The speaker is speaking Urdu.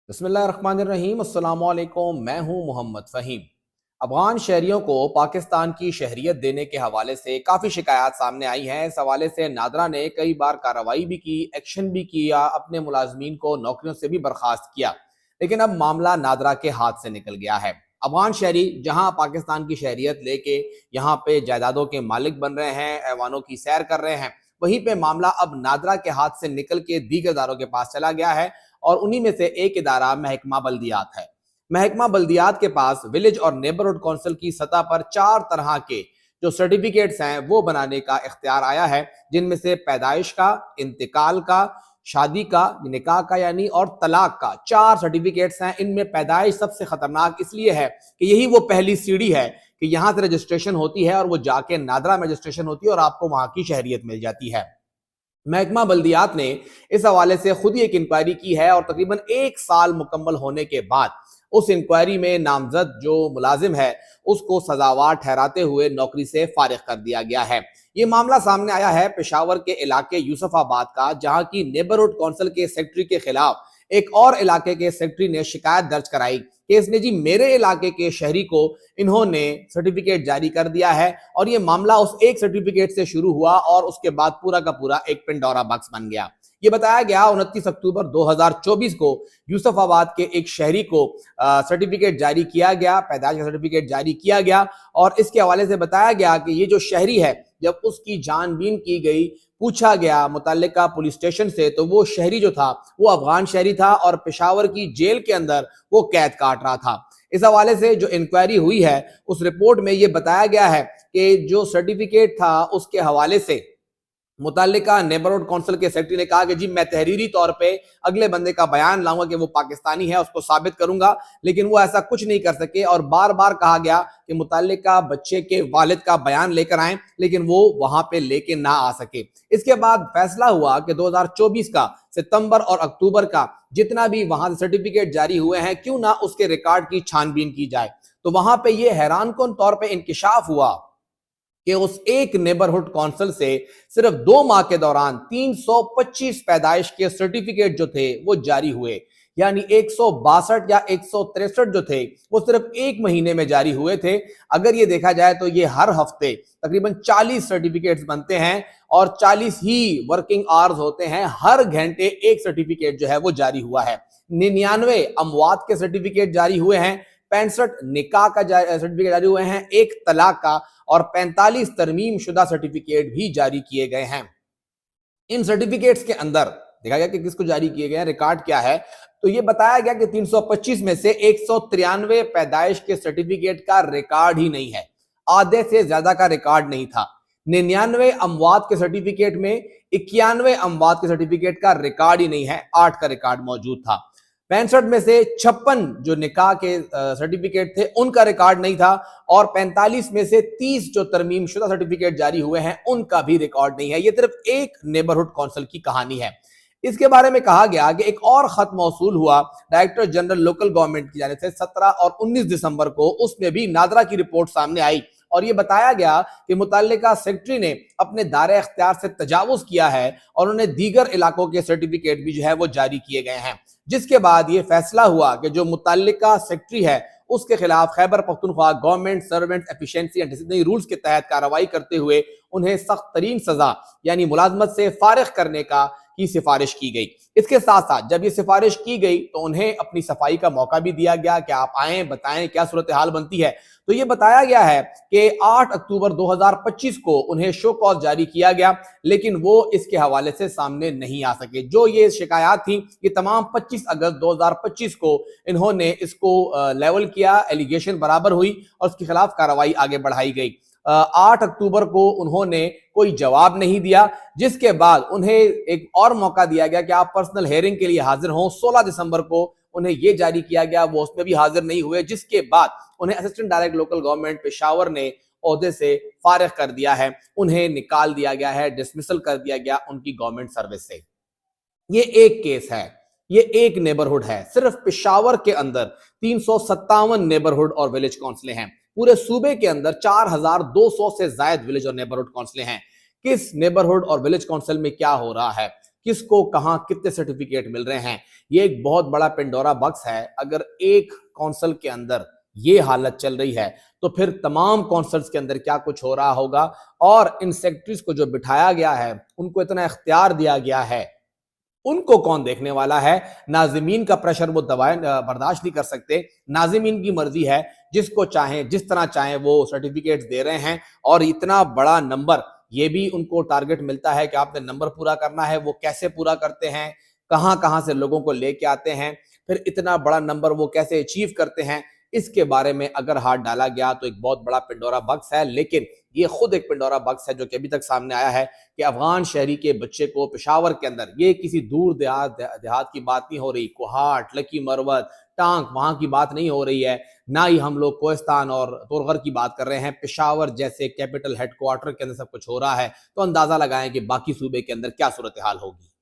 بسم اللہ الرحمن الرحیم۔ السلام علیکم، میں ہوں محمد فہیم۔ افغان شہریوں کو پاکستان کی شہریت دینے کے حوالے سے کافی شکایات سامنے آئی ہیں۔ اس حوالے سے نادرا نے کئی بار کارروائی بھی کی، ایکشن بھی کیا، اپنے ملازمین کو نوکریوں سے بھی برخاست کیا، لیکن اب معاملہ نادرا کے ہاتھ سے نکل گیا ہے۔ افغان شہری جہاں پاکستان کی شہریت لے کے یہاں پہ جائیدادوں کے مالک بن رہے ہیں، ایوانوں کی سیر کر رہے ہیں، وہیں پہ معاملہ اب نادرا کے ہاتھ سے نکل کے دیگر اداروں کے پاس چلا گیا ہے، اور انہی میں سے ایک ادارہ محکمہ بلدیات ہے۔ محکمہ بلدیات کے پاس ولیج اور نیبرہڈ کونسل کی سطح پر 4 طرح کے جو سرٹیفکیٹس ہیں وہ بنانے کا اختیار آیا ہے، جن میں سے پیدائش کا، انتقال کا، شادی کا، نکاح کا یعنی، اور طلاق کا 4 سرٹیفکیٹس ہیں۔ ان میں پیدائش سب سے خطرناک اس لیے ہے کہ یہی وہ پہلی سیڑھی ہے کہ یہاں سے رجسٹریشن ہوتی ہے اور وہ جا کے نادرا میں رجسٹریشن ہوتی ہے اور آپ کو وہاں کی شہریت مل جاتی ہے۔ محکمہ بلدیات نے اس حوالے سے خود ہی ایک انکوائری کی ہے، اور تقریباً 1 سال مکمل ہونے کے بعد اس انکوائری میں نامزد جو ملازم ہے اس کو سزاوار ٹھہراتے ہوئے نوکری سے فارغ کر دیا گیا ہے۔ یہ معاملہ سامنے آیا ہے پشاور کے علاقے یوسف آباد کا، جہاں کی نیبرہڈ کونسل کے سیکرٹری کے خلاف ایک اور علاقے کے سیکرٹری نے شکایت درج کرائی کہ اس نے جی میرے علاقے کے شہری کو انہوں نے سرٹیفکیٹ جاری کر دیا ہے، اور یہ معاملہ اس ایک سرٹیفکیٹ سے شروع ہوا اور اس کے بعد پورا کا پورا ایک پنڈورا باکس بن گیا۔ یہ بتایا گیا 29 اکتوبر 2024 کو یوسف آباد کے ایک شہری کو سرٹیفکیٹ جاری کیا گیا، پیدائش کا سرٹیفکیٹ جاری کیا گیا، اور اس کے حوالے سے بتایا گیا کہ یہ جو شہری ہے، جب اس کی جان بین کی گئی، پوچھا گیا متعلقہ پولیس اسٹیشن سے، تو وہ شہری جو تھا وہ افغان شہری تھا اور پشاور کی جیل کے اندر وہ قید کاٹ رہا تھا۔ اس حوالے سے جو انکوائری ہوئی ہے اس رپورٹ میں یہ بتایا گیا ہے کہ جو سرٹیفکیٹ تھا اس کے حوالے سے متعلقہ نیبرہڈ کونسل کے سیکرٹری نے کہا کہ جی میں تحریری طور پہ اگلے بندے کا بیان لاؤں گا کہ وہ پاکستانی ہے، اس کو ثابت کروں گا، لیکن وہ ایسا کچھ نہیں کر سکے، اور بار بار کہا گیا کہ متعلقہ بچے کے والد کا بیان لے کر آئیں، لیکن وہ وہاں پہ لے کے نہ آ سکے۔ اس کے بعد فیصلہ ہوا کہ 2024 کا ستمبر اور اکتوبر کا جتنا بھی وہاں سے سرٹیفکیٹ جاری ہوئے ہیں، کیوں نہ اس کے ریکارڈ کی چھان بین کی جائے۔ تو وہاں پہ یہ حیران کن طور پہ انکشاف ہوا کہ اس ایک نیبرہڈ کونسل سے صرف 2 ماہ کے دوران 325 پیدائش کے سرٹیفکیٹ جو تھے وہ جاری ہوئے، یعنی 162 یا 163 جو تھے وہ صرف 1 مہینے میں جاری ہوئے تھے۔ اگر یہ دیکھا جائے تو یہ ہر ہفتے تقریباً 40 سرٹیفکیٹس بنتے ہیں اور 40 ہی ورکنگ آورز ہوتے ہیں، ہر گھنٹے ایک سرٹیفکیٹ جو ہے وہ جاری ہوا ہے۔ 99 اموات کے سرٹیفکیٹ جاری ہوئے ہیں، 65 نکاح کا سرٹیفکیٹ جاری ہوئے ہیں، 1 طلاق کا، اور 45 ترمیم شدہ سرٹیفکیٹ بھی جاری کیے گئے ہیں۔ ان سرٹیفکیٹس کے اندر دیکھا گیا کہ کس کو جاری کیے گئے ہیں، ریکارڈ کیا ہے، تو یہ بتایا گیا کہ 325 میں سے 193 پیدائش کے سرٹیفکیٹ کا ریکارڈ ہی نہیں ہے، آدھے سے زیادہ کا ریکارڈ نہیں تھا۔ 99 اموات کے سرٹیفکیٹ میں 91 اموات کے سرٹیفکیٹ کا ریکارڈ ہی نہیں ہے، 8 کا ریکارڈ موجود تھا۔ 65 میں سے 56 جو نکاح کے سرٹیفکیٹ تھے ان کا ریکارڈ نہیں تھا، اور 45 میں سے 30 جو ترمیم شدہ سرٹیفکیٹ جاری ہوئے ہیں ان کا بھی ریکارڈ نہیں ہے۔ یہ صرف ایک نیبرہڈ کونسل کی کہانی ہے۔ اس کے بارے میں کہا گیا کہ ایک اور خط موصول ہوا ڈائریکٹر جنرل لوکل گورنمنٹ کی جانب سے 17 اور 19 دسمبر کو، اس میں بھی نادرا کی رپورٹ سامنے آئی، اور یہ بتایا گیا کہ متعلقہ سیکرٹری نے اپنے دائرہ اختیار سے تجاوز کیا ہے اور انہیں دیگر علاقوں کے سرٹیفکیٹ بھی جو ہے وہ جاری کیے گئے ہیں، جس کے بعد یہ فیصلہ ہوا کہ جو متعلقہ سیکرٹری ہے اس کے خلاف Khyber Pakhtunkhwa government servant efficiency and disciplinary rules کے تحت کارروائی کرتے ہوئے انہیں سخت ترین سزا یعنی ملازمت سے فارغ کرنے کی سفارش کی گئی۔ اس کے ساتھ ساتھ جب یہ سفارش کی گئی تو انہیں اپنی صفائی کا موقع بھی دیا گیا کہ آپ آئیں، بتائیں کیا صورتحال بنتی ہے۔ تو یہ بتایا گیا ہے کہ 8 اکتوبر 2025 کو انہیں شو کاز جاری کیا گیا، لیکن وہ اس کے حوالے سے سامنے نہیں آ سکے۔ جو یہ شکایات تھیں یہ تمام 25 اگست 2025 کو انہوں نے اس کو لیول کیا، ایلیگیشن برابر ہوئی اور اس کے خلاف کارروائی آگے بڑھائی گئی۔ 8 اکتوبر کو انہوں نے کوئی جواب نہیں دیا، جس کے بعد انہیں ایک اور موقع دیا گیا کہ آپ پرسنل ہیئرنگ کے لیے حاضر ہوں۔ 16 دسمبر کو انہیں یہ جاری کیا گیا، وہ اس میں بھی حاضر نہیں ہوئے، جس کے بعد انہیں assistant director local government Peshawar نے عہدے سے فارغ کر دیا ہے، انہیں نکال دیا گیا ہے، ڈسمسل کر دیا گیا ان کی گورنمنٹ سروس سے۔ یہ ایک کیس ہے، یہ ایک نیبرہڈ ہے۔ صرف پشاور کے اندر 357 نیبرہڈ اور ولیج کونسلیں ہیں، پورے صوبے کے اندر 4200 سے زائد ولیج اور نیبرہڈ کونسلیں ہیں۔ کس نیبرہڈ اور ولیج کونسل میں کیا ہو رہا ہے؟ کس کو کہاں کتنے سرٹیفکیٹ مل رہے ہیں، یہ ایک بہت بڑا پنڈورا باکس ہے۔ اگر ایک کونسل کے اندر یہ حالت چل رہی ہے تو پھر تمام کونسلز کے اندر کیا کچھ ہو رہا ہوگا، اور ان سیکرٹریز کو جو بٹھایا گیا ہے، ان کو اتنا اختیار دیا گیا ہے، ان کو کون دیکھنے والا ہے؟ ناظمین کا پریشر وہ برداشت نہیں کر سکتے۔ ناظمین کی مرضی ہے، جس کو چاہیں جس طرح چاہیں وہ سرٹیفکیٹس دے رہے ہیں، اور اتنا بڑا نمبر، یہ بھی ان کو ٹارگٹ ملتا ہے کہ آپ نے نمبر پورا کرنا ہے۔ وہ کیسے پورا کرتے ہیں، کہاں کہاں سے لوگوں کو لے کے آتے ہیں، پھر اتنا بڑا نمبر وہ کیسے اچیو کرتے ہیں، اس کے بارے میں اگر ہاتھ ڈالا گیا تو ایک بہت بڑا پنڈورا باکس ہے۔ لیکن یہ خود ایک پنڈورا باکس ہے جو کہ ابھی تک سامنے آیا ہے کہ افغان شہری کے بچے کو پشاور کے اندر، یہ کسی دور دیہات کی بات نہیں ہو رہی، کوہاٹ، لکی مروت، ٹانک، وہاں کی بات نہیں ہو رہی ہے، نہ ہی ہم لوگ کوہستان اور تورغر کی بات کر رہے ہیں، پشاور جیسے کیپٹل ہیڈ کوارٹر کے اندر سب کچھ ہو رہا ہے۔ تو اندازہ لگائیں کہ باقی صوبے کے اندر کیا صورتحال ہوگی۔